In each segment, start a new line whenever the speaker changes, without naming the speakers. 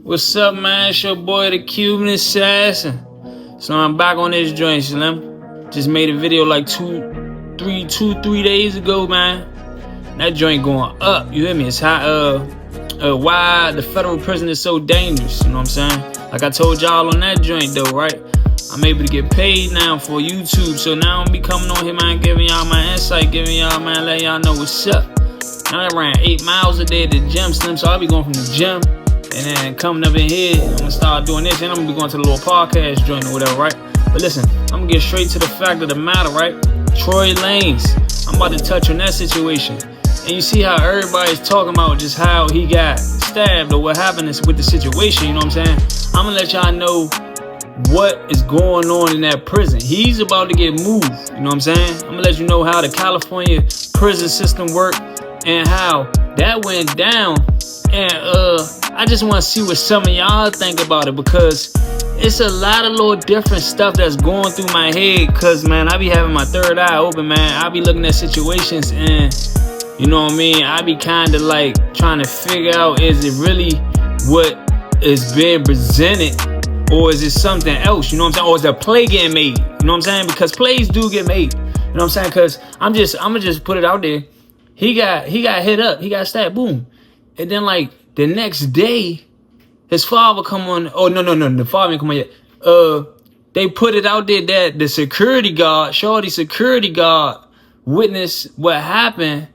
What's up, man? It's your boy, the Cuban Assassin. So I'm back on this joint, Slim. Just made a video like two, three days ago, man. That joint going up. You hear me? It's how why the federal prison is so dangerous. You know what I'm saying? Like I told y'all on that joint, though, right? I'm able to get paid now for YouTube, so now I'm be coming on here, man, giving y'all my insight, giving y'all, man, letting y'all know what's up. I ran 8 miles a day at the gym, Slim, so I'll be going from the gym and then coming up in here. I'm gonna start doing this, and I'm gonna be going to the little podcast joint or whatever, right? But listen, I'm gonna get straight to the fact of the matter, right? Tory Lanez, I'm about to touch on that situation. And you see how everybody's talking about just how he got stabbed or what happened with the situation, you know what I'm saying? I'm gonna let y'all know what is going on in that prison. He's about to get moved, you know what I'm saying? I'm gonna let you know how the California prison system works and how that went down. And I just want to see what some of y'all think about it, because it's a lot of little different stuff that's going through my head. Cause man, I be having my third eye open, man. I be looking at situations and you know what I mean, I be kind of like trying to figure out, is it really what is being presented, or is it something else? You know what I'm saying? Or is a play getting made? You know what I'm saying? Because plays do get made. You know what I'm saying? Because I'm gonna just put it out there. He got hit up. He got stabbed. Boom. And then like the next day, his father come on. Oh no, the father didn't come on yet. They put it out there that the security guard, Shorty security guard, witnessed what happened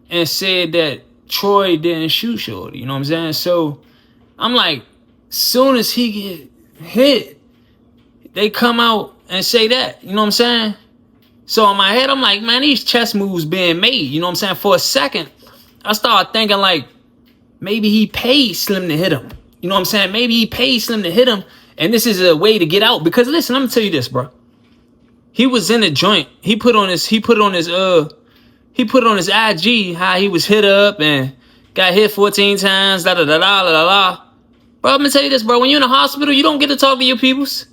and said that Troy didn't shoot Shorty. You know what I'm saying? So I'm like, soon as he get hit, they come out and say that. You know what I'm saying? So in my head, I'm like, man, these chess moves being made. You know what I'm saying? For a second, I started thinking like, maybe he paid Slim to hit him. You know what I'm saying? Maybe he paid Slim to hit him, and this is a way to get out. Because listen, let me tell you this, bro. He was in a joint. He put on his IG how he was hit up and got hit 14 times. Bro, I'm gonna tell you this, bro. When you're in a hospital, you don't get to talk to your peoples.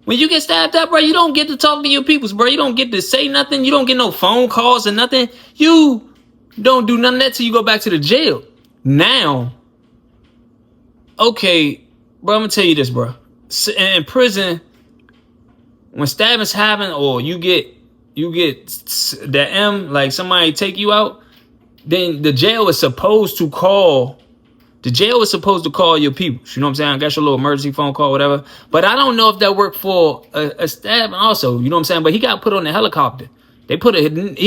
When you get stabbed up, bro, you don't get to talk to your peoples, bro. You don't get to say nothing. You don't get no phone calls or nothing. You don't do none of that till you go back to the jail. Now, okay, bro, I'm gonna tell you this, bro. In prison, when stabbings happen or you get the M, like somebody take you out, then the jail is supposed to call your people. You know what I'm saying? I got your little emergency phone call, whatever. But I don't know if that worked for a stabbing also. You know what I'm saying? But he got put on the helicopter. He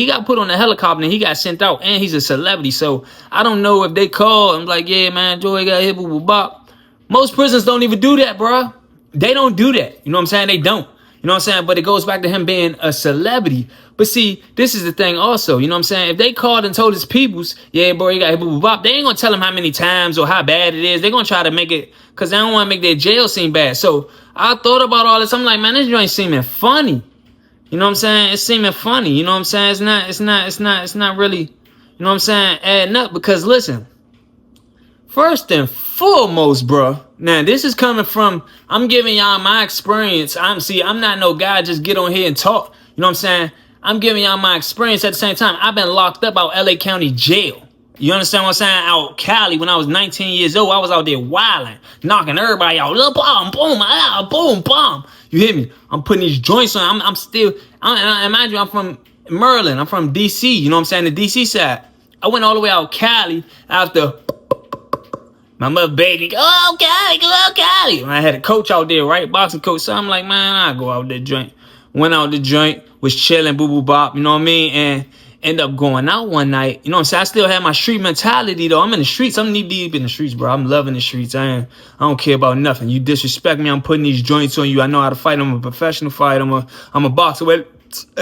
got put on the helicopter and he got sent out, and he's a celebrity. So I don't know if they call him like, yeah, man, Joey got hit, boo, bop. Most prisons don't even do that, bro. They don't do that. You know what I'm saying? They don't. You know what I'm saying? But it goes back to him being a celebrity. But see, this is the thing also. You know what I'm saying? If they called and told his peoples, yeah, bro, you got hit, boo, boo, bop, they ain't gonna tell him how many times or how bad it is. They're gonna try to make it, because they don't want to make their jail seem bad. So I thought about all this. I'm like, man, this joint seeming funny. You know what I'm saying? It's seeming funny. You know what I'm saying? It's not really, you know what I'm saying, adding up. Because listen, first and foremost, bro. Now this is coming from, I'm giving y'all my experience. I'm not no guy just get on here and talk. You know what I'm saying? I'm giving y'all my experience. At the same time, I've been locked up out LA County jail. You understand what I'm saying? Out Cali when I was 19 years old, I was out there wilding, knocking everybody out. Boom, boom, boom, boom. You hear me? I'm putting these joints on. And mind you, I'm from Maryland. I'm from DC. You know what I'm saying? The DC side. I went all the way out Cali after my mother begged me, go Cali. And I had a coach out there, right? Boxing coach. So I'm like, man, I'll go out that joint. Went out the joint, was chilling, boo boo bop, you know what I mean? And end up going out one night. You know what I'm saying? I still had my street mentality though. I'm in the streets. I'm knee deep in the streets, bro. I'm loving the streets. I don't care about nothing. You disrespect me, I'm putting these joints on you. I know how to fight. I'm a professional fighter. I'm a boxer. At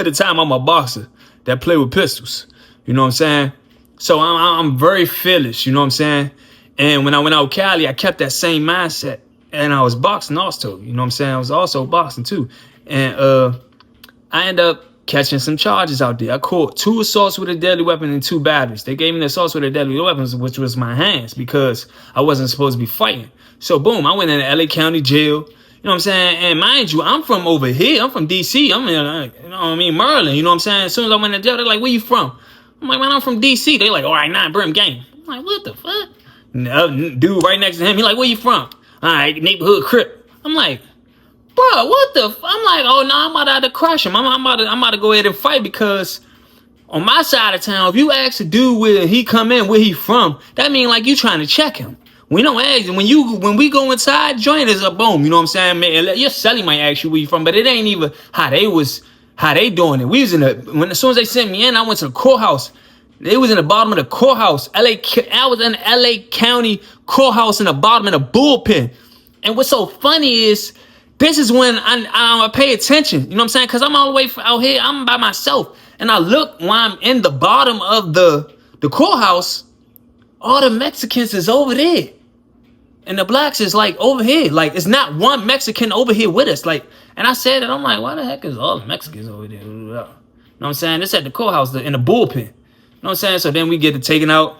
the time, I'm a boxer that play with pistols. You know what I'm saying? So I'm very fearless. You know what I'm saying? And when I went out Cali, I kept that same mindset. And I was boxing also. You know what I'm saying? I was also boxing too. And I ended up catching some charges out there. I caught 2 assaults with a deadly weapon and 2 batteries. They gave me the assaults with a deadly weapons, which was my hands, because I wasn't supposed to be fighting. So boom, I went into LA County jail. You know what I'm saying? And mind you, I'm from over here. I'm from DC. I'm in, you know what I mean, Maryland. You know what I'm saying? As soon as I went to jail, they're like, where you from? I'm like, man, I'm from DC. They like, all right, 9 Brim gang. I'm like, what the fuck? Dude right next to him, he like, where you from? All right, neighborhood Crip. I'm like, bro, what the? I'm like, oh no, I'm about to have to crush him. I'm about to go ahead and fight because on my side of town, if you ask a dude where he come in, where he from, that mean like you trying to check him. We don't ask him. When we go inside, joint is a boom. You know what I'm saying, man? Your celly might ask you where you from, but it ain't even how they doing it. We was as soon as they sent me in, I went to the courthouse. They was in the bottom of the courthouse. I was in the LA County courthouse in the bottom of the bullpen. And what's so funny is this is when I pay attention. You know what I'm saying? Because I'm all the way out here. I'm by myself. And I look when I'm in the bottom of the courthouse, all the Mexicans is over there. And the blacks is like over here. Like, it's not one Mexican over here with us. Like, and I said it, I'm like, why the heck is all the Mexicans over there? You know what I'm saying? It's at the courthouse in the bullpen. You know what I'm saying? So then we get taken out.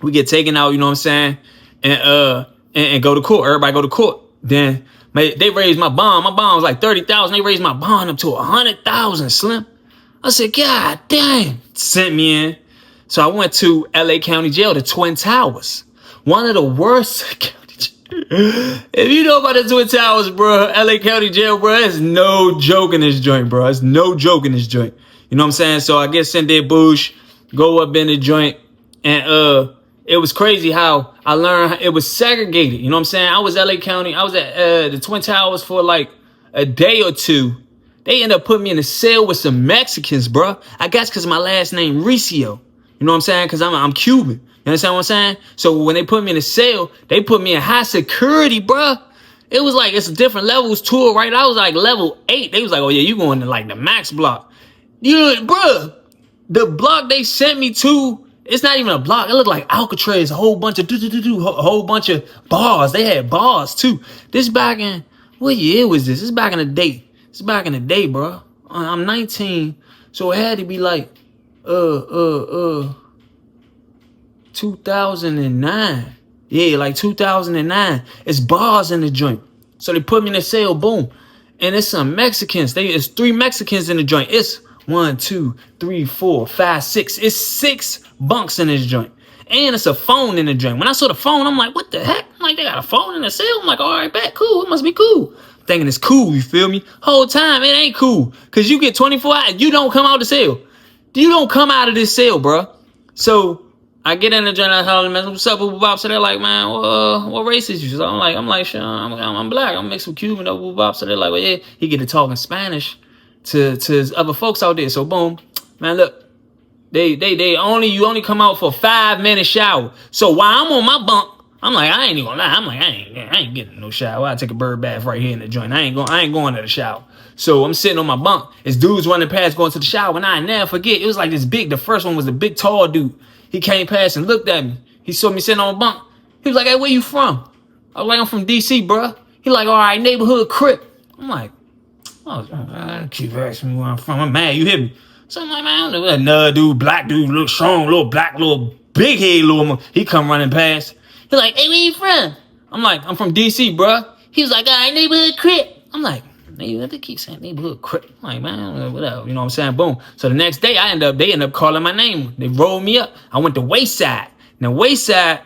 We get taken out, you know what I'm saying? And go to court. Everybody go to court. Then they raised my bond. My bond was like 30,000. They raised my bond up to 100,000, Slim. I said, God damn. Sent me in. So I went to LA County Jail, the Twin Towers. One of the worst county jails. If you know about the Twin Towers, bro, LA County Jail, bro, it's no joke in this joint, bro. It's no joke in this joint. You know what I'm saying? So I get sent there, boosh, go up in the joint, and it was crazy how I learned it was segregated. You know what I'm saying? I was LA County. I was at the Twin Towers for like a day or two. They ended up putting me in a cell with some Mexicans, bro. I guess because my last name Ricio. You know what I'm saying? Because I'm Cuban. You understand what I'm saying? So when they put me in a cell, they put me in high security, bro. It was like, it's different levels to it, right? I was like level 8. They was like, oh yeah, you going to like the max block. You, bro, the block they sent me to, it's not even a block. It looked like Alcatraz, a whole bunch of bars. They had bars too. This back in, what year was this? This back in the day. It's back in the day, bro. I'm 19, so it had to be like, 2009. Yeah, like 2009. It's bars in the joint. So they put me in a cell, boom. And it's some Mexicans. It's 3 Mexicans in the joint. It's 1, 2, 3, 4, 5, 6. It's 6 bunks in this joint. And it's a phone in the joint. When I saw the phone, I'm like, what the heck? I'm like, they got a phone in the cell? I'm like, all right, bet, cool. It must be cool. Thinking it's cool, you feel me? Whole time, it ain't cool. Because you get 24 hours. You don't come out the cell. You don't come out of this cell, bro. So I get in the joint, I tell them, what's up, boo bop? So they're like, man, what race is you? So I'm like, sure, I'm black. I'm mixed with Cuban, boo bop. So they're like, well, yeah, he get to talking Spanish to other folks out there. So boom, man, look, you only come out for 5-minute shower. So while I'm on my bunk, I'm like, I ain't even gonna lie. I'm like, I ain't getting no shower. I take a bird bath right here in the joint. I ain't going to the shower. So I'm sitting on my bunk. It's dudes running past going to the shower, and I never forget. It was like this big. The first one was a big tall dude. He came past and looked at me. He saw me sitting on a bunk. He was like, hey, where you from? I was like, I'm from DC, bro. He like, all right, neighborhood Crip. I'm like, I keep asking me where I'm from. I'm mad. You hit me. So I'm like, man, another dude, black dude, little strong, little black, little big head, little. He come running past. He like, hey, where you from? I'm like, I'm from DC, bro. He was like, all right, neighborhood Crip. I'm like, they keep saying neighborhood Crip. I'm like, man, whatever. You know what I'm saying? Boom. So the next day, they end up calling my name. They rolled me up. I went to Wayside. Now Wayside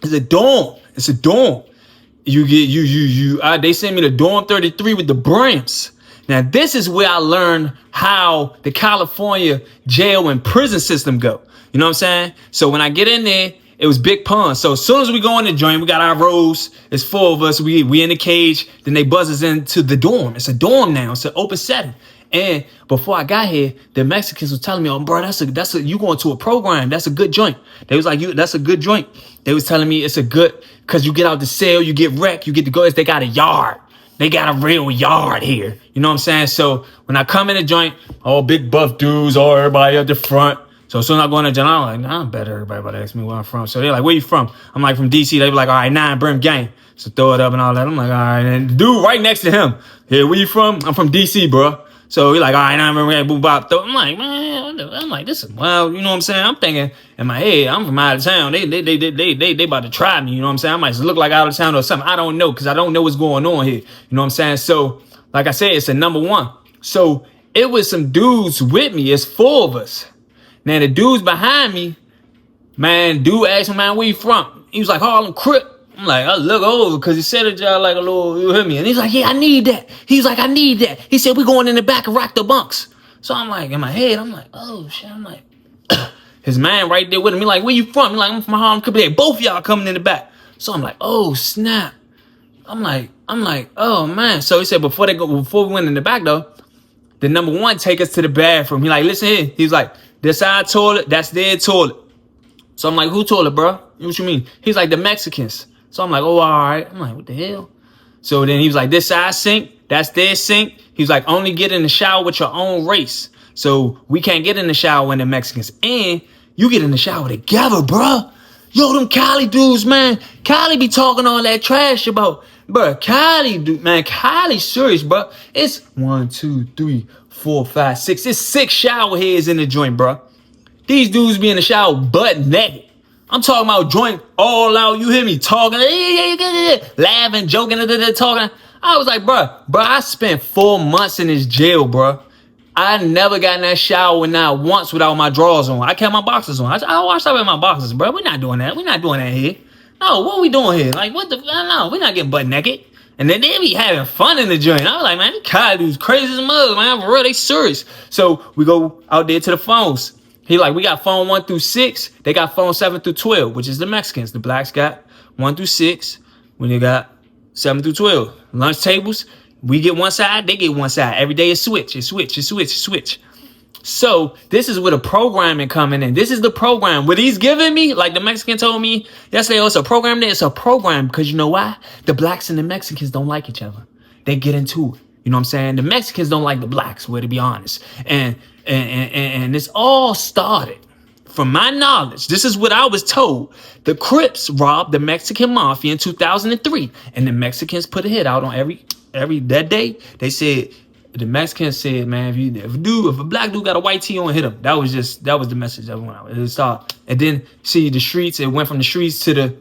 is a dorm. It's a dorm. They sent me to dorm 33 with the Brams. Now this is where I learned how the California jail and prison system go. You know what I'm saying? So when I get in there, it was big pun. So as soon as we go in the joint, we got our rows. It's 4 of us. We in the cage. Then they buzz us into the dorm. It's a dorm now. It's an open setting. And before I got here, the Mexicans was telling me, oh, bro, you going to a program. That's a good joint. They was like, that's a good joint. They was telling me it's a good, because you get out the cell, you get wrecked, you get to go. They got a yard. They got a real yard here. You know what I'm saying? So when I come in the joint, all big buff dudes, all everybody up the front. So as soon as I go in the joint, I'm like, nah, I bet everybody about to ask me where I'm from. So they're like, where you from? I'm like, from DC. They be like, all right, 9 Brim gang. So throw it up and all that. I'm like, all right. And the dude right next to him, hey, where you from? I'm from DC, bro. So he like, all right, 9 Brim gang, boop bop. I'm like, man, I'm like, this is wild. You know what I'm saying? I'm thinking in my head, I'm from out of town. They about to try me. You know what I'm saying? I might look like out of town or something. I don't know, because I don't know what's going on here. You know what I'm saying? So like I said, it's a number 1. So it was some dudes with me. It's 4 of us. Now, the dudes behind me, man, dude asked me, man, where you from? He was like, Harlem Crip. I'm like, I look over because he said it y'all like a little, you hear me? And he's like, yeah, I need that. He's like, I need that. He said, we're going in the back and rack the bunks. So I'm like, in my head, I'm like, oh shit. I'm like, his man right there with him. He like, where you from? He like, I'm from Harlem. Both y'all coming in the back. So I'm like, oh snap. I'm like, oh man. So he said, before we went in the back though, the number one take us to the bathroom. He like, listen here. He's like, this our toilet, that's their toilet. So I'm like, who toilet, bro? What you mean? He's like, the Mexicans. So I'm like, oh, all right. I'm like, what the hell? So then he was like, this our sink, that's their sink. He's like, only get in the shower with your own race. So we can't get in the shower when the Mexicans. And you get in the shower together, bro. Yo, them Cali dudes, man. Cali be talking all that trash about, bro. Cali, dude, man. Cali serious, bro. It's 1, 2, 3, 4, 5, 6. It's 6 shower heads in the joint, bro. These dudes be in the shower butt naked. I'm talking about joint all out. You hear me talking, laughing, joking, talking. I was like, bro, I spent 4 months in this jail, bro. I never got in that shower not once without my drawers on. I kept my boxers on. I washed up in my boxers, bro. We're not doing that. We're not doing that here. No, what we doing here? Like, what the? No, we're not getting butt naked. And then they be having fun in the joint. I was like, man, these college dudes crazy as mother, man. For real, they serious. So we go out there to the phones. He like, we got phone 1 through 6. They got phone 7 through 12, which is the Mexicans. The blacks got 1 through 6. When they got 7 through 12. Lunch tables, we get one side, they get one side. Every day it's switch. So this is where the programming coming in. This is the program. What he's giving me, like the Mexican told me yesterday, oh, it's a program there. It's a program because you know why? The blacks and the Mexicans don't like each other. They get into it. You know what I'm saying? The Mexicans don't like the blacks, well, to be honest. And this all started, from my knowledge, this is what I was told. The Crips robbed the Mexican mafia in 2003. And the Mexicans put a hit out on every that day. They said, the Mexicans said, man, if a black dude got a white tee on, hit him. That was the message that went out. It started. And then see the streets, it went from the streets to the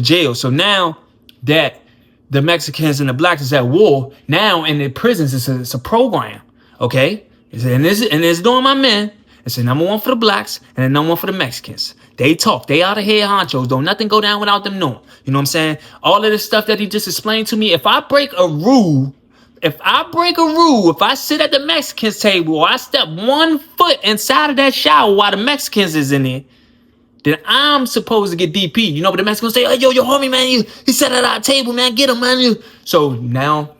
jail. So now that the Mexicans and the blacks is at war, now in the prisons it's a program. Okay? And it's doing my men. It's a number one for the blacks and a number one for the Mexicans. They talk. They out of here honchos. Don't nothing go down without them knowing. You know what I'm saying? All of this stuff that he just explained to me, if I break a rule, if I sit at the Mexicans table or I step 1 foot inside of that shower while the Mexicans is in there, then I'm supposed to get DP. You know what the Mexicans say? Oh, yo, homie, man, he sat at our table, man. Get him, man. So now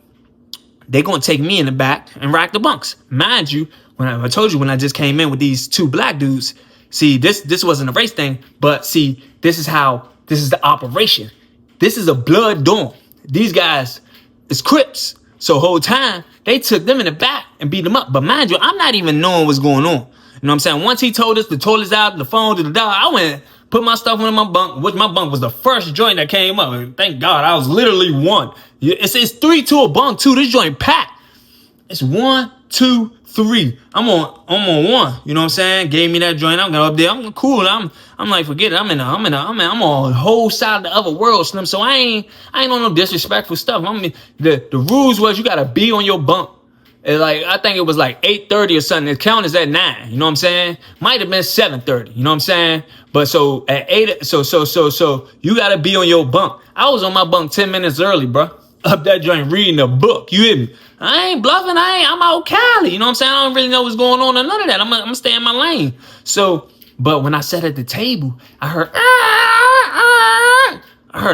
they're going to take me in the back and rack the bunks. Mind you, when I told you when I just came in with these 2 black dudes, see, this wasn't a race thing, but see, this is the operation. This is a blood dorm. These guys is Crips. So whole time, they took them in the back and beat them up. But mind you, I'm not even knowing what's going on. You know what I'm saying? Once he told us the toilet's out, the phone to the dog, I went, put my stuff in my bunk, which my bunk was the first joint that came up. And thank God, I was literally 1. It's 3 to a bunk, 2. This joint packed. It's 1, 2, 3. I'm on 1. You know what I'm saying? Gave me that joint. I'm up there. I'm cool. I'm like, forget it. I'm on the whole side of the other world, Slim. So I ain't on no disrespectful stuff. The rules was you gotta be on your bunk. And like, I think it was like 8:30 or something. The count is at 9. You know what I'm saying? Might have been 7:30. You know what I'm saying? But so at 8, so you gotta be on your bunk. I was on my bunk 10 minutes early, bro. Up that joint reading a book. You hear me? I ain't bluffing. I'm out Cali. You know what I'm saying? I don't really know what's going on or none of that. I'm gonna stay in my lane. So, but when I sat at the table, I heard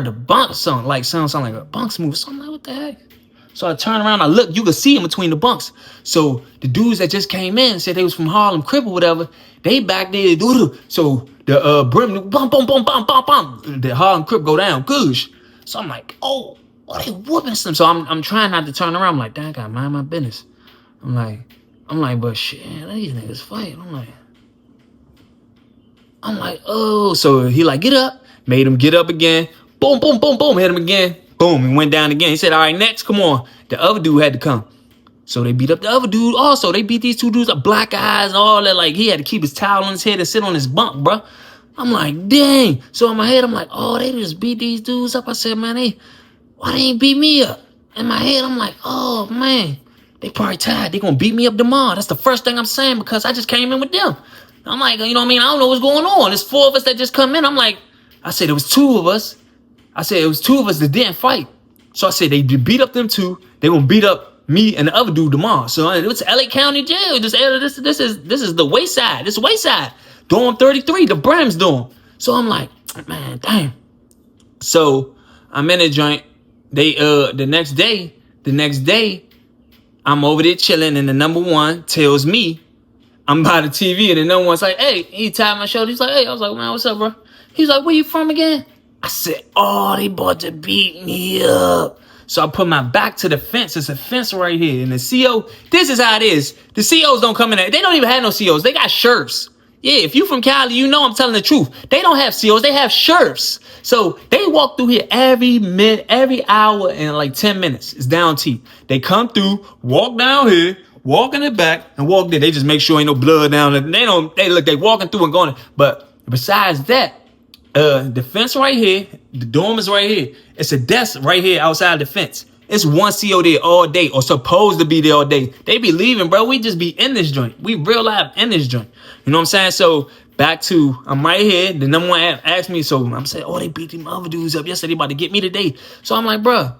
the bunk sound like a bunks move. So I'm like, what the heck? So I turn around, I look, you could see in between the bunks. So the dudes that just came in said they was from Harlem Crip or whatever. They back there, so the brim, bum, bum, bum, bum, bum, bum. The Harlem Crip go down, goosh. So I'm like, oh, they whooping some. So I'm trying not to turn around. I'm like, dang, I gotta mind my business. I'm like, but shit, these niggas fight. I'm like, oh. So he like, get up. Made him get up again. Boom, boom, boom, boom. Hit him again. Boom, he went down again. He said, all right, next, come on. The other dude had to come. So they beat up the other dude also. They beat these 2 dudes up, black eyes and all that. Like, he had to keep his towel on his head and sit on his bunk, bro. I'm like, dang. So in my head, I'm like, oh, they just beat these dudes up. I said, man, why they ain't beat me up? In my head, I'm like, oh, man. They probably tired. They gonna beat me up tomorrow. That's the first thing I'm saying because I just came in with them. I'm like, you know what I mean? I don't know what's going on. There's 4 of us that just come in. I'm like, I said, there was 2 of us. I said, it was 2 of us that didn't fight. So I said, they beat up them 2. They gonna beat up me and the other dude tomorrow. So it was LA County Jail. This is the Wayside. This Wayside. Dorm 33, the Brams dorm. So I'm like, man, damn. So I'm in a joint. They the next day, I'm over there chilling, and the number 1 tells me I'm by the TV, and the number 1's like, hey, he tapped my shoulder. He's like, hey, I was like, man, what's up, bro? He's like, where you from again? I said, oh, they about to beat me up. So I put my back to the fence. It's a fence right here. And the CO, this is how it is. The COs don't come in there. They don't even have no COs. They got sheriffs. Yeah, if you from Cali, you know I'm telling the truth. They don't have COs. They have sheriffs. So they walk through here every minute, every hour in like 10 minutes. It's down T. They come through, walk down here, walk in the back, and walk there. They just make sure ain't no blood down there. They walking through and going. But besides that, the fence right here, the dorm is right here. It's a desk right here outside the fence. It's 1 CO there all day, or supposed to be there all day. They be leaving, bro. We just be in this joint. We real life in this joint. You know what I'm saying? So back to, I'm right here. The number 1 asked me, so I'm saying, oh, they beat them other dudes up yesterday. They about to get me today. So I'm like, bro,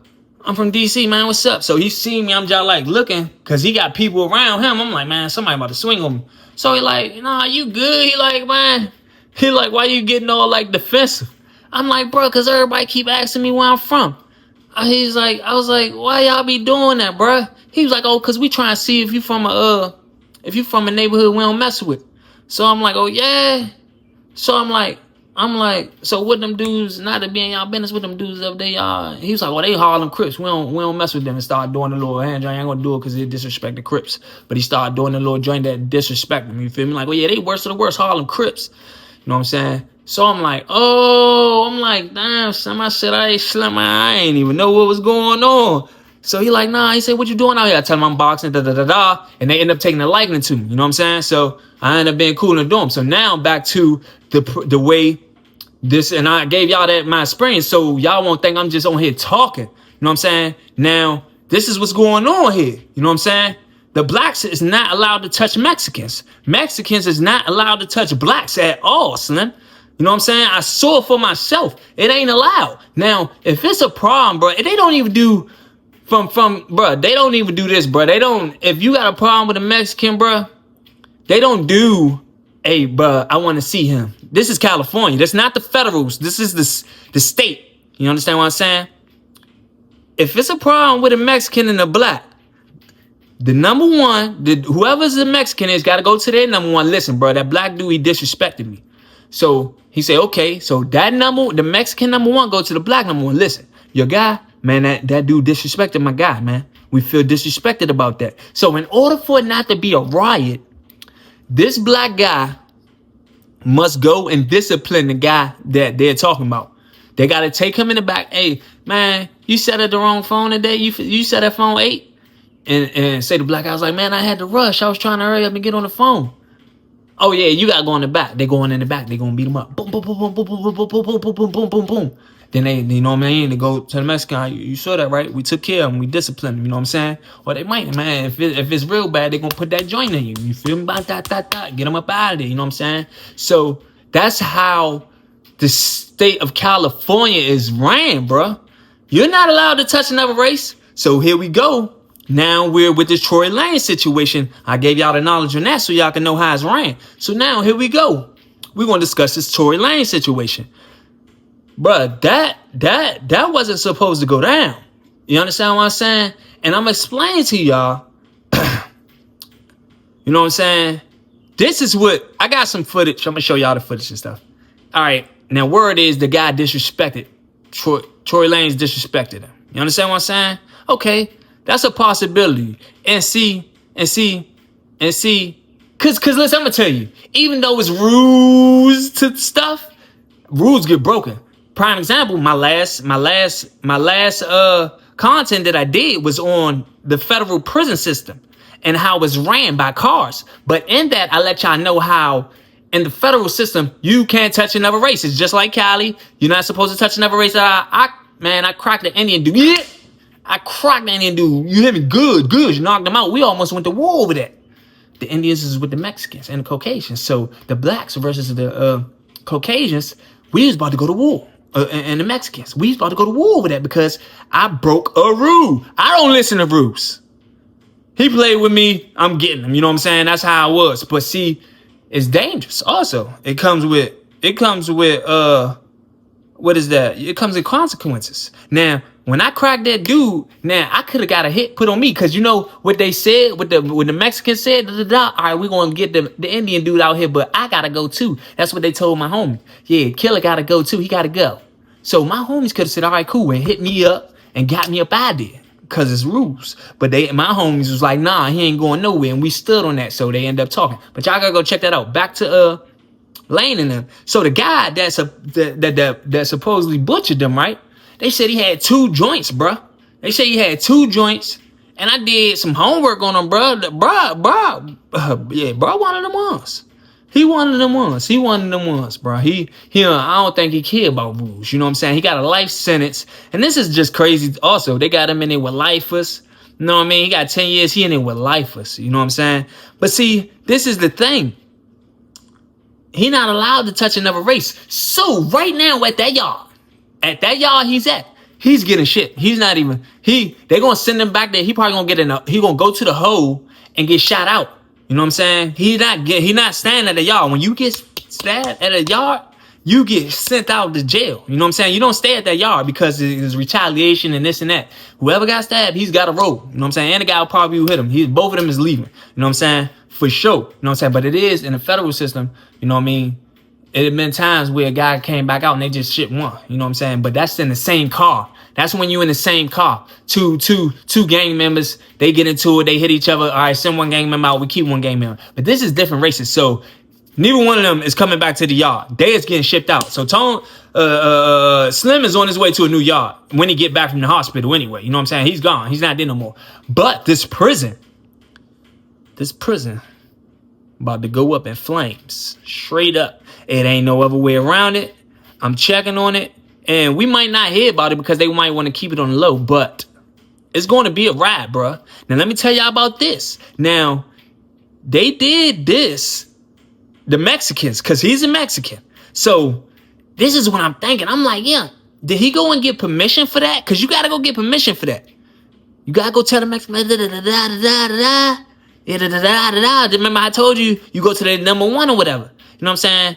I'm from DC, man. What's up? So he seen me. I'm just like looking, because he got people around him. I'm like, man, somebody about to swing on me. So he like, nah, you good? He like, man. He like, why you getting all like defensive? I'm like, bro, because everybody keep asking me where I'm from. He's like, I was like, why y'all be doing that, bro? He was like, oh, because we trying to see if you from a neighborhood we don't mess with. So I'm like, oh yeah. So I'm like, so what them dudes, not to be in y'all business, with them dudes up there, y'all. He was like, well, they Harlem Crips. We don't mess with them, and start doing the little hand joint. I ain't gonna do it because it disrespect the Crips. But he started doing the little joint that disrespect them. You feel me? Like, well, yeah, they worst of the worst Harlem Crips. You know what I'm saying? So I'm like, damn, son, I said I ain't slim. I ain't even know what was going on. So he like, nah, he said, what you doing out here? I tell him I'm boxing, and they end up taking a liking to me. You know what I'm saying? So I end up being cool in the dorm. So now back to the way this, and I gave y'all that my experience, so y'all won't think I'm just on here talking. You know what I'm saying? Now, this is what's going on here. You know what I'm saying? The blacks is not allowed to touch Mexicans. Mexicans is not allowed to touch blacks at all, Slim. You know what I'm saying? I saw it for myself. It ain't allowed. Now, if it's a problem, bro, they don't even do bro, they don't even do this, bro. They don't, if you got a problem with a Mexican, bro, they don't do, hey, bro, I want to see him. This is California. That's not the federals. This is the state. You understand what I'm saying? If it's a problem with a Mexican and a black, the number 1, whoever's the Mexican is, got to go to their number 1. Listen, bro, that black dude, he disrespected me. So he said, okay, so the Mexican number 1, go to the black number 1. Listen, your guy, man, that dude disrespected my guy, man. We feel disrespected about that. So in order for it not to be a riot, this black guy must go and discipline the guy that they're talking about. They got to take him in the back. Hey, man, you set at the wrong phone today. You set at phone 8. And say the black guy was like, man, I had to rush. I was trying to hurry up and get on the phone. Oh, yeah, you got to go in the back. They going in the back. They going to beat him up. Boom, boom, boom, boom, boom, boom, boom, boom, boom, boom, boom, boom, boom, boom. Then they, you know what I mean? They go to the Mexican. You saw that, right? We took care of him. We disciplined him. You know what I'm saying? Or they might, man, if it's real bad, they going to put that joint in you. You feel me? Get them up out of there. You know what I'm saying? So that's how the state of California is ran, bro. You're not allowed to touch another race. So here we go. Now we're with this Tory Lanez situation. I gave y'all the knowledge on that so y'all can know how it's ran. So now here we go. We're going to discuss this Tory Lanez situation. Bruh, that wasn't supposed to go down. You understand what I'm saying? And I'm explaining to y'all, you know what I'm saying? This is what, I got some footage. I'm going to show y'all the footage and stuff. All right. Now, word is the guy disrespected. Tory Lanez disrespected him. You understand what I'm saying? Okay. That's a possibility. And see, cause listen, I'm gonna tell you, even though it's rules to stuff, rules get broken. Prime example, my last content that I did was on the federal prison system and how it's ran by cars. But in that, I let y'all know how in the federal system, you can't touch another race. It's just like Cali. You're not supposed to touch another race. I cracked the Indian dude. Yeah. I cracked the Indian dude. You hear me? Good. You knocked him out. We almost went to war over that. The Indians is with the Mexicans and the Caucasians. So the blacks versus the Caucasians, we was about to go to war and the Mexicans. We about to go to war over that because I broke a rule. I don't listen to rules. He played with me, I'm getting him. You know what I'm saying? That's how I was. But see, it's dangerous. Also, it comes with what is that? It comes with consequences. Now, when I cracked that dude, now I could have got a hit put on me because you know what they said, what the Mexicans said. All right, we're gonna get the Indian dude out here, but I gotta go too. That's what they told my homie. Yeah, Killer gotta go too. He gotta go. So my homies could have said, all right, cool, and hit me up and got me up out of there because it's rules. But my homies was like, nah, he ain't going nowhere, and we stood on that. So they end up talking. But y'all gotta go check that out. Back to Lane and them. So the guy that supposedly butchered them, right? They said he had 2 joints, bruh. They say he had 2 joints, and I did some homework on him, bruh. Yeah, bruh, one of them ones. He one of them ones, bruh. I don't think he care about rules. You know what I'm saying? He got a life sentence, and this is just crazy. Also, they got him in there with lifers. You know what I mean? He got 10 years. He in there with lifers. You know what I'm saying? But see, this is the thing. He not allowed to touch another race. So right now at that yard he's getting shit. He's not even, they gonna send him back there. He probably gonna he gonna go to the hole and get shot out. You know what I'm saying? He not standing at the yard. When you get stabbed at a yard, you get sent out to jail. You know what I'm saying? You don't stay at that yard because there's retaliation and this and that. Whoever got stabbed, he's got to roll. You know what I'm saying? And the guy probably who hit him. Both of them is leaving. You know what I'm saying? For sure. You know what I'm saying? But it is in the federal system, you know what I mean? It had been times where a guy came back out and they just shit one. You know what I'm saying? But that's in the same car. That's when you in the same car. Two gang members, they get into it, they hit each other. All right, send one gang member out, we keep one gang member. But this is different races. So neither one of them is coming back to the yard. They is getting shipped out. So Slim is on his way to a new yard when he get back from the hospital anyway. You know what I'm saying? He's gone. He's not there no more. But this prison about to go up in flames. Straight up. It ain't no other way around it. I'm checking on it. And we might not hear about it because they might want to keep it on the low. But it's going to be a ride, bruh. Now, let me tell y'all about this. Now, they did this, the Mexicans, because he's a Mexican. So, this is what I'm thinking. I'm like, yeah, did he go and get permission for that? Because you got to go get permission for that. You got to go tell the Mexican, remember I told you, you go to the number 1 or whatever. You know what I'm saying?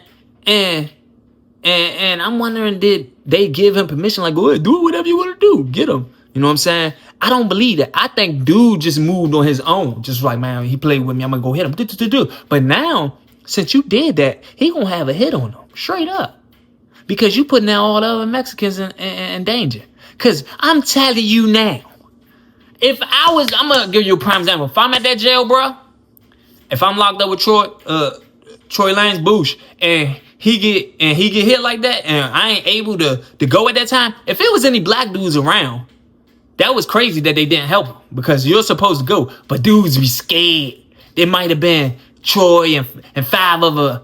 And I'm wondering, did they give him permission? Like, go ahead, do whatever you want to do. Get him. You know what I'm saying? I don't believe that. I think dude just moved on his own. Just like, man, he played with me. I'm going to go hit him. But now, since you did that, he going to have a hit on him. Straight up. Because you putting all the other Mexicans in danger. Because I'm telling you now, I'm going to give you a prime example. If I'm at that jail, bro, if I'm locked up with Tory Lanez, Boosh, and he get hit like that, and I ain't able to go at that time, if it was any black dudes around, that was crazy that they didn't help him, because you're supposed to go, but dudes be scared. There might have been Troy and 5 other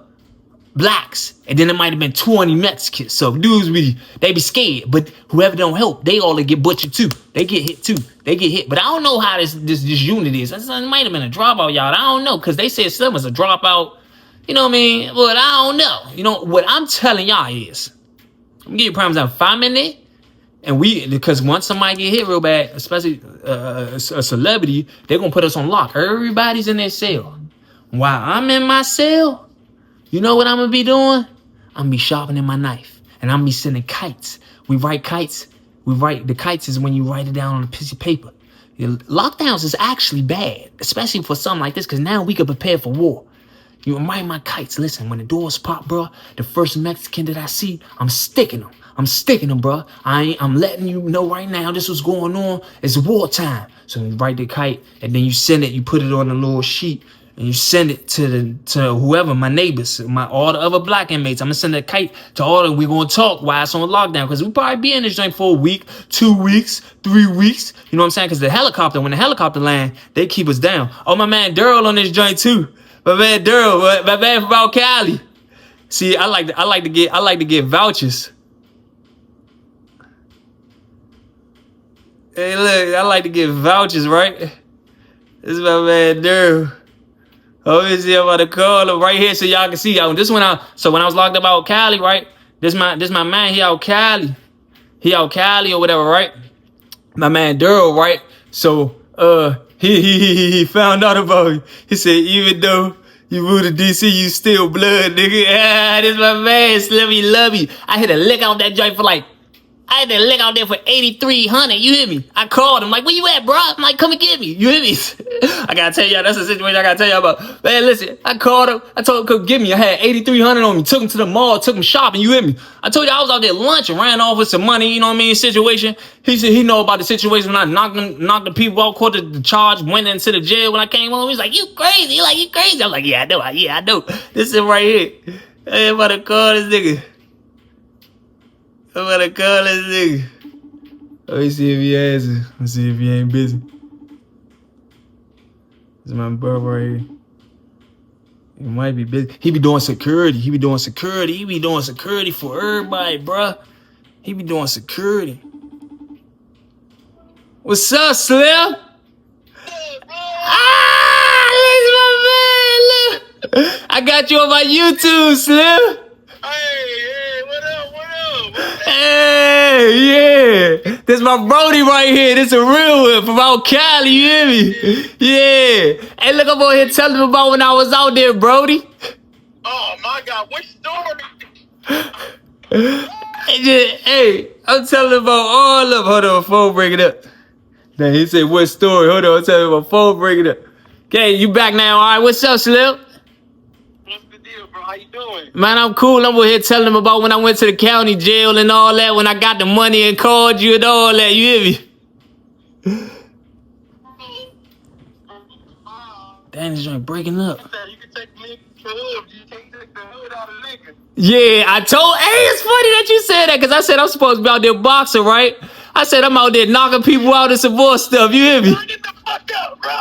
blacks, and then there might have been 20 Mexicans. So dudes they be scared, but whoever don't help, they all get butchered too. They get hit too. They get hit. But I don't know how this unit is. It might have been a dropout, y'all. I don't know, because they said Slim was a dropout. You know what I mean? But I don't know. You know, what I'm telling y'all is, I'm gonna give you prime example. 5 minutes, and because once somebody get hit real bad, especially a celebrity, they're gonna put us on lock. Everybody's in their cell. While I'm in my cell, you know what I'm gonna be doing? I'm gonna be sharpening my knife, and I'm gonna be sending kites. We write kites. The kites is when you write it down on a piece of paper. Lockdowns is actually bad, especially for something like this, because now we can prepare for war. You remind my kites. Listen, when the doors pop, bro, the first Mexican that I see, I'm sticking them, bro. I'm letting you know right now, this was going on. It's wartime. So you write the kite, and then you send it. You put it on a little sheet, and you send it to whoever, my neighbors, all the other black inmates. I'm gonna send a kite to all of them. We're gonna talk while it's on lockdown, because we probably be in this joint for a week, 2 weeks, 3 weeks. You know what I'm saying? Because when the helicopter land, they keep us down. Oh, my man Daryl on this joint too. My man Daryl, my man from out Cali. See, I like to get vouchers. Hey, look, I like to get vouchers, right? This is my man Daryl. Obviously, I'm about to call him right here so y'all can see. So when I was locked up out Cali, right? This my man. He out Cali. He out Cali or whatever, right? My man Daryl, right? So he found out about it. He said, even though you moved to DC, you still blood, nigga. Ah, this my man, Slimmy Lovey. I hit a lick out that joint for like, I had that lick out there for 8,300. You hear me? I called him like, where you at, bro? I'm like, come and get me. You hear me? I gotta tell y'all, that's the situation I gotta tell y'all about. Man, listen, I called him. I told him, come get me. I had 8,300 on me. Took him to the mall. Took him shopping. You hear me? I told you I was out there lunch and ran off with some money. You know what I mean? Situation. He said he know about the situation when I knocked the people out, caught the charge, went into the jail. When I came home, he's like, you crazy? He like, you crazy? I'm like, yeah, I know. Yeah, I know. This is right here. Hey, I'm about to call this nigga. I'm gonna call this nigga. Let me see if he answers. Let me see if he ain't busy. This is my brother right here. He might be busy. He be doing security. He be doing security for everybody, bruh. He be doing security. What's up, Slim? Ah, this is my man. Look. I got you on my YouTube, Slim.
Hey, what up?
Hey, yeah. This my Brody right here. This a real one from out Cali, you hear me? Yeah. Hey, look, I'm over here telling him about when I was out there, Brody.
Oh, my God. What story?
Hey, I'm telling him about all of them. Hold on, my phone breaking up. Now, he said, what story? Hold on, I'm telling him my phone breaking up. Okay, you back now, all right? What's up, Slim?
What's the deal, bro? How you doing?
Man, I'm cool. I'm over here telling them about when I went to the county jail and all that, when I got the money and called you and all that. You hear me? Damn, this joint breaking up.
You can take the hood. You can't take the hood out of nigga.
Yeah, I told. Hey, it's funny that you said that because I said I'm supposed to be out there boxing, right? I said I'm out there knocking people out and some more stuff. You hear me?
Get the fuck up, bro.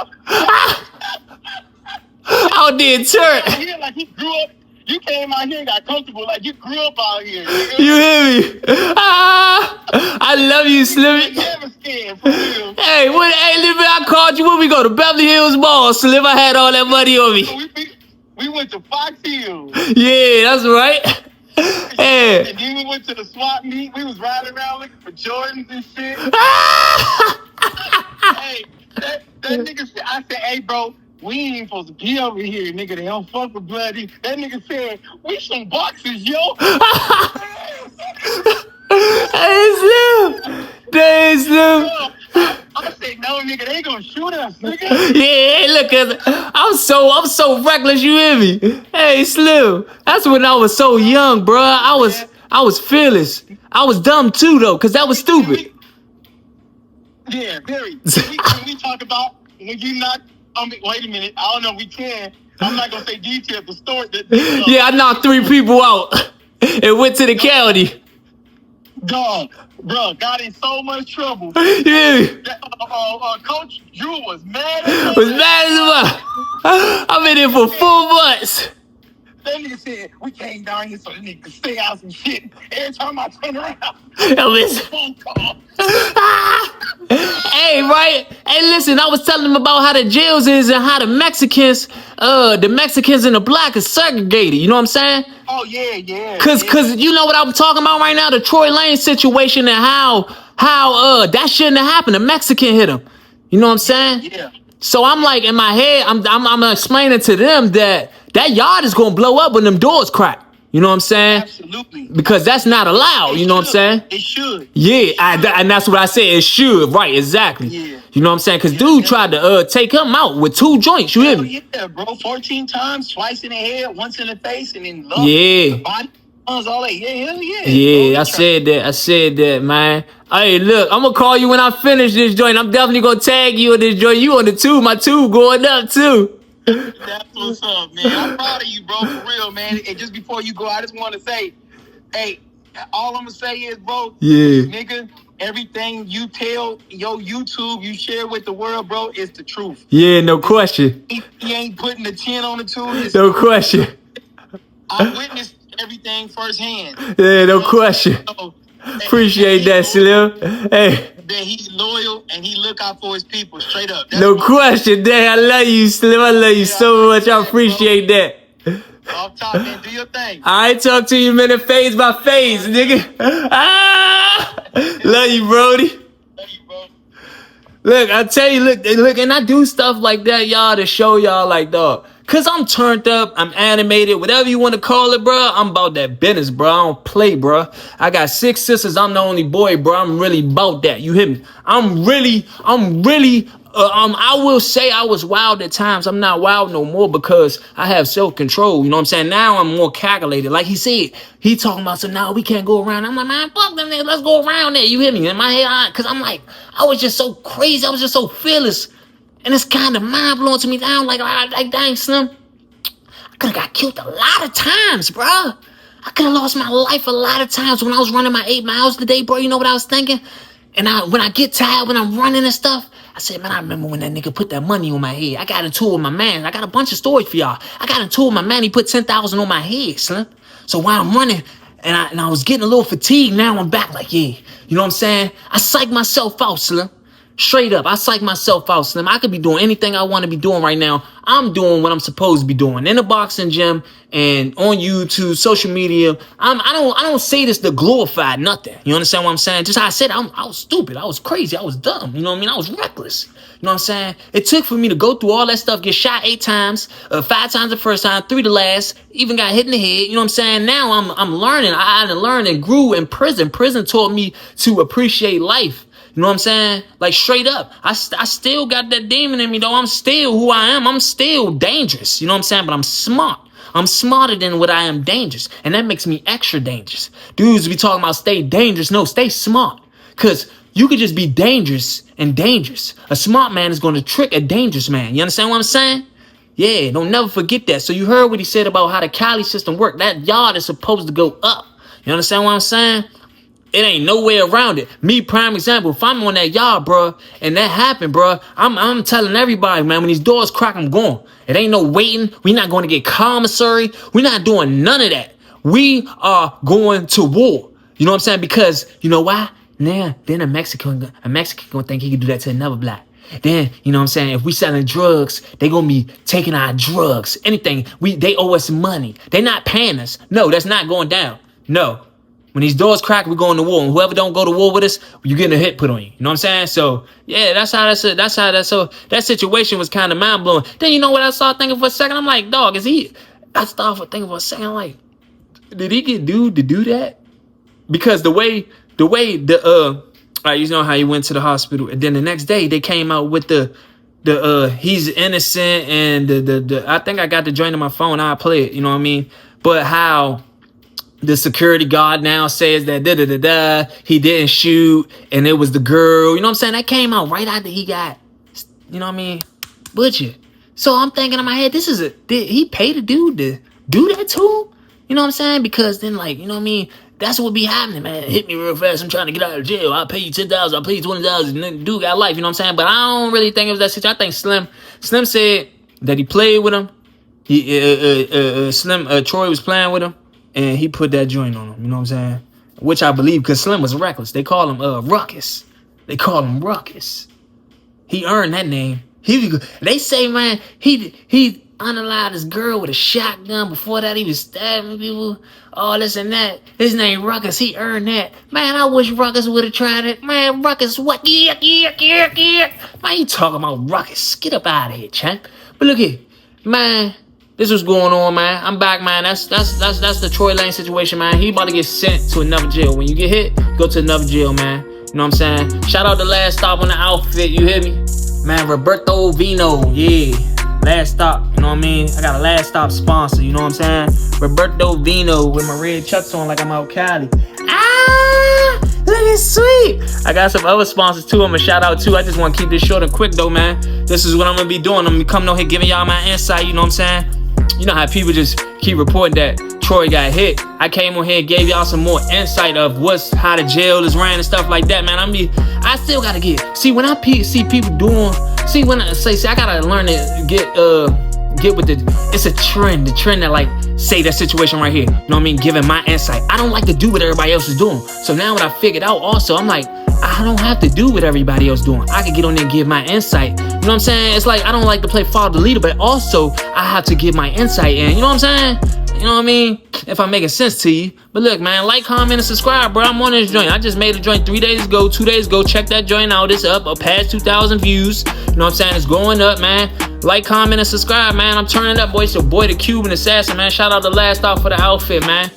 Out there, turn.
Here, like you grew up. You came out here and got comfortable like you grew up out here.
You hear me? I love you, Slimmy.
Never scared, for real.
Hey, I called you when we go to Beverly Hills Mall, Slim. I had all that money on me.
We went to Fox Hills.
Yeah, that's right. Hey.
And then we went to the swap meet. We was riding around looking for Jordans and shit. Hey, that nigga said, I said, hey, bro. We ain't supposed to be over here, nigga. They don't fuck with bloody. That nigga said, we some boxers, yo.
Hey, Slim. Hey, Slim.
I said, no, nigga, they gonna shoot us, nigga.
Yeah, hey, look, I'm so reckless, you hear me? Hey, Slim. That's when I was so young, bro. I was fearless. I was dumb too, though, because that was stupid.
Yeah, very. Can we talk about when you knocked... wait a minute. I don't know if we can. I'm not going to say details. The story.
Yeah, I knocked 3 people out and went to the county.
Dog, bro, got in so much trouble.
Yeah.
Coach Drew was mad
as well. I've been here for 4 months.
That nigga said, we came down here so the nigga could stay out some shit. Every time I turn around, phone call.
Hey, right? Hey, listen, I was telling them about how the jails is and how the Mexicans and the black is segregated. You know what I'm saying?
Oh, yeah.
Cause you know what I'm talking about right now? The Tory Lanez situation and how that shouldn't have happened. The Mexican hit him. You know what I'm saying?
Yeah.
So I'm like, in my head, I'm explaining to them that yard is gonna blow up when them doors crack. You know what I'm saying?
Absolutely.
Because that's not allowed. You know what I'm saying?
It should.
Yeah, and that's what I said. It should. Right, exactly.
Yeah.
You know what I'm saying? Because dude tried to take him out with 2 joints. You hear me?
Yeah, bro. 14 times, twice in the head, once in the face, and then
the
body, all that. Yeah.
Yeah, bro, I said that, man. Hey, look, I'm gonna call you when I finish this joint. I'm definitely gonna tag you in this joint. You on the 2, my 2 going up too.
That's what's up, man. I'm proud of you, bro, for real, man. And just before you go, I just want to say, hey, all I'm gonna say is, bro, nigga, everything you tell your YouTube, you share with the world, bro, is the truth.
Yeah, no question.
He ain't putting the 10 on the 2.
No question.
I witnessed everything firsthand.
Yeah, no question.
So,
appreciate that, Slim. Hey.
That he's loyal and he look out for his people, straight up.
No question, Dad. I love you, Slim. I love you so much. I appreciate that.
Off top, man. Do your thing.
I talk to you, man, phase by phase, nigga. Love you, Brody.
Love you, bro.
Look, I tell you, look, and I do stuff like that, y'all, to show y'all, like, dog. Cause I'm turned up, I'm animated, whatever you want to call it, bro. I'm about that business, bro. I don't play, bro. I got 6 sisters. I'm the only boy, bro. I'm really about that. You hear me? I'm really. I will say I was wild at times. I'm not wild no more because I have self-control. You know what I'm saying? Now I'm more calculated. Like he said, he talking about, so now we can't go around. I'm like, man, fuck them niggas. Let's go around there. You hear me? In my head, cause I'm like, I was just so crazy. I was just so fearless. And it's kind of mind-blowing to me now. Like, dang, Slim, I could have got killed a lot of times, bro. I could have lost my life a lot of times when I was running my 8 miles today, bro. You know what I was thinking? And when I get tired, when I'm running and stuff, I said, man, I remember when that nigga put that money on my head. I got into it with my man. I got a bunch of stories for y'all. I got into it with my man. He put 10,000 on my head, Slim. So while I'm running, and I was getting a little fatigued, now I'm back like, yeah. You know what I'm saying? I psych myself out, Slim. Straight up, I psych myself out, Slim. I could be doing anything I want to be doing right now. I'm doing what I'm supposed to be doing in the boxing gym and on YouTube, social media. I don't say this to glorify nothing. You understand what I'm saying? Just how I said, I was stupid. I was crazy. I was dumb. You know what I mean? I was reckless. You know what I'm saying? It took for me to go through all that stuff, get shot 8 times, 5 times the first time, 3 the last, even got hit in the head. You know what I'm saying? Now I'm learning. I learned and grew in prison. Prison taught me to appreciate life. You know what I'm saying? Like, straight up. I still got that demon in me, though. I'm still who I am. I'm still dangerous. You know what I'm saying? But I'm smart. I'm smarter than what I am dangerous. And that makes me extra dangerous. Dudes be talking about stay dangerous. No, stay smart. Because you could just be dangerous and dangerous. A smart man is going to trick a dangerous man. You understand what I'm saying? Yeah, don't never forget that. So you heard what he said about how the Cali system worked. That yard is supposed to go up. You understand what I'm saying? It ain't no way around it. Me, prime example, if I'm on that yard, bro, and that happened, bro, I'm telling everybody, man, when these doors crack, I'm going. It ain't no waiting. We not going to get commissary. We not doing none of that. We are going to war. You know what I'm saying? Because, you know why? Now, then a Mexican gonna think he can do that to another black. Then, you know what I'm saying, if we selling drugs, they gonna be taking our drugs. Anything. They owe us money. They not paying us. No, that's not going down. No. When these doors crack, we're going to war. And whoever don't go to war with us, you're getting a hit put on you. You know what I'm saying? So, yeah, so that situation was kind of mind-blowing. Then, you know what I started thinking for a second? I'm like, dog, I started thinking for a second, I'm like, did he get dude to do that? Because the way, you know how he went to the hospital, and then the next day, they came out with he's innocent, and I think I got the joint on my phone, I'll play it, you know what I mean? But how the security guard now says that he didn't shoot and it was the girl. You know what I'm saying? That came out right after he got, you know what I mean, butchered. So I'm thinking in my head, did he pay the dude to do that to him? You know what I'm saying? Because then, like, you know what I mean? That's what be happening, man. Hit me real fast. I'm trying to get out of jail. I'll pay you $10,000. I'll pay you $20. And then the dude got life. You know what I'm saying? But I don't really think it was that situation. I think Slim said that he played with him. Troy was playing with him. And he put that joint on him, you know what I'm saying? Which I believe, because Slim was reckless. They call him Ruckus. He earned that name. They say, man, he unalived this girl with a shotgun. Before that, he was stabbing people. All this and that. His name Ruckus. He earned that. Man, I wish Ruckus would have tried it. Man, Ruckus, what? Yeah. Man, you talking about Ruckus? Get up out of here, champ. But look here, man. This was going on, man. I'm back, man. That's the Tory Lanez situation, man. He about to get sent to another jail. When you get hit, go to another jail, man. You know what I'm saying? Shout out to Last Stop on the outfit, you hear me? Man, Roberto Vino, yeah. Last Stop, you know what I mean? I got a Last Stop sponsor, you know what I'm saying? Roberto Vino with my red chucks on like I'm out Cali. Look, it's sweet. I got some other sponsors too I'm gonna shout out to. I just want to keep this short and quick though, man. This is what I'm gonna be doing. I'm gonna be coming on here giving y'all my insight, you know what I'm saying? You know how people just keep reporting that Troy got hit. I came on here and gave y'all some more insight of how the jail is ran and stuff like that, man. I still gotta when I see people doing, when I say I gotta learn to get with it's a trend. The trend that like say that situation right here. You know what I mean? Giving my insight. I don't like to do what everybody else is doing. So now what I figured out also, I'm like, I don't have to do what everybody else doing. I can get on there and give my insight. You know know what I'm saying? It's like I don't like to play follow the leader, but also I have to give my insight in. You know what I'm saying? You know what I mean? If I'm making sense to you. But look, man, like, comment, and subscribe, bro. I'm on this joint. I just made a joint 3 days ago, 2 days ago. Check that joint out. It's up past 2,000 views. You know what I'm saying? It's going up, man. Like, comment, and subscribe, man. I'm turning up, boy. It's your boy, the Cuban Assassin, man. Shout out to Last Off for the outfit, man.